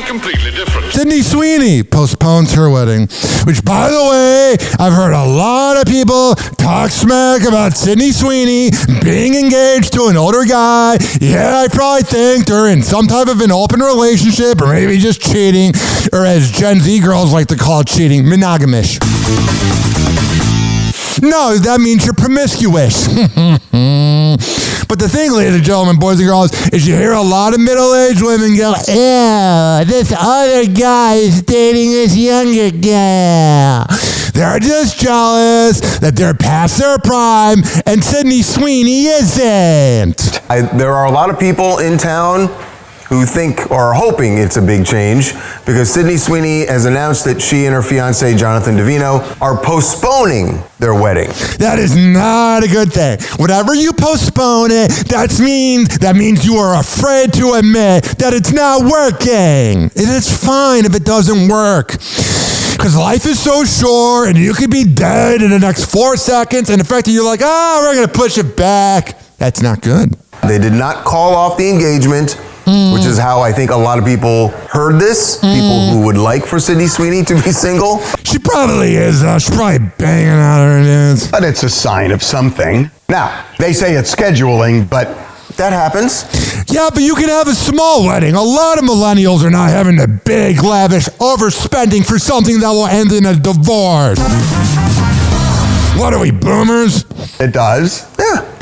completely different. Sydney Sweeney postpones her wedding, which, by the way, I've heard a lot of people talk smack about Sydney Sweeney being engaged to an older guy. Yeah, I probably think they're in some type of an open relationship, or maybe just cheating, or as Gen Z girls like to call it, cheating, monogamish. No, that means you're promiscuous. But the thing, ladies and gentlemen, boys and girls, is you hear a lot of middle-aged women go, ew, this other guy is dating this younger girl. They're just jealous that they're past their prime and Sydney Sweeney isn't. There are a lot of people in town who think or are hoping it's a big change because Sydney Sweeney has announced that she and her fiancé, Jonathan Davino, are postponing their wedding. That is not a good thing. Whenever you postpone it, that means you are afraid to admit that it's not working. And it's fine if it doesn't work. Because life is so short and you could be dead in the next 4 seconds, and the fact that you're like, we're going to push it back, that's not good. They did not call off the engagement, which is how I think a lot of people heard this. People who would like for Sydney Sweeney to be single. She probably is, though. She's probably banging out her dudes. But it's a sign of something. Now, they say it's scheduling, but that happens. Yeah, but you can have a small wedding. A lot of millennials are not having the big, lavish overspending for something that will end in a divorce. What are we, boomers? It does.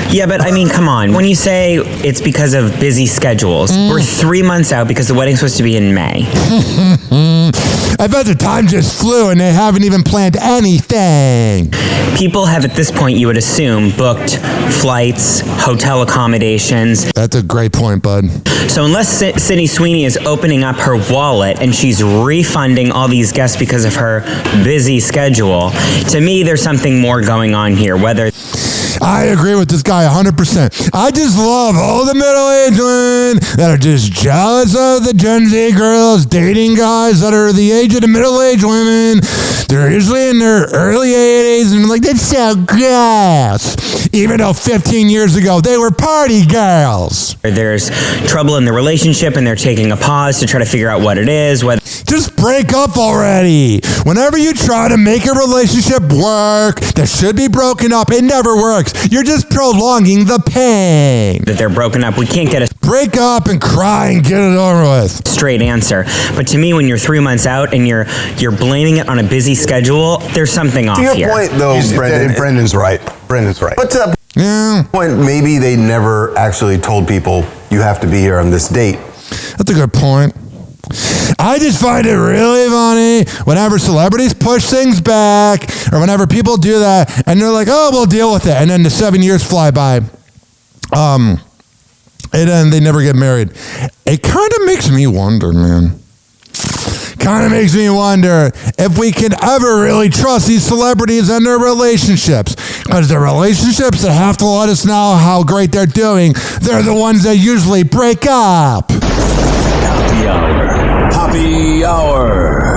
Yeah, but I mean, come on. When you say it's because of busy schedules, we're 3 months out because the wedding's supposed to be in May. I bet the time just flew and they haven't even planned anything. People have, at this point, you would assume, booked flights, hotel accommodations. That's a great point, bud. So unless Sydney Sweeney is opening up her wallet and she's refunding all these guests because of her busy schedule, to me, there's something more going on here, whether... I agree with this guy 100%. I just love all the middle-aged women that are just jealous of the Gen Z girls dating guys that are the age of the middle-aged women. They're usually in their early 80s, and like, that's so gross. Even though 15 years ago, they were party girls. There's trouble in the relationship, and they're taking a pause to try to figure out what it is. Just break up already. Whenever you try to make a relationship work that should be broken up, it never works. You're just prolonging the pain. That they're broken up. We can't get a break up and cry and get it over with. Straight answer. But to me, when you're 3 months out and you're blaming it on a busy schedule, there's something off here. To your point, though, Brendan's right. Brendan's right. But to that point, maybe they never actually told people you have to be here on this date. That's a good point. I just find it really funny whenever celebrities push things back or whenever people do that and they're like, oh, we'll deal with it. And then the 7 years fly by. And then they never get married. It kind of makes me wonder, man. Kind of makes me wonder if we can ever really trust these celebrities and their relationships. Because the relationships that have to let us know how great they're doing, they're the ones that usually break up. Happy Hour.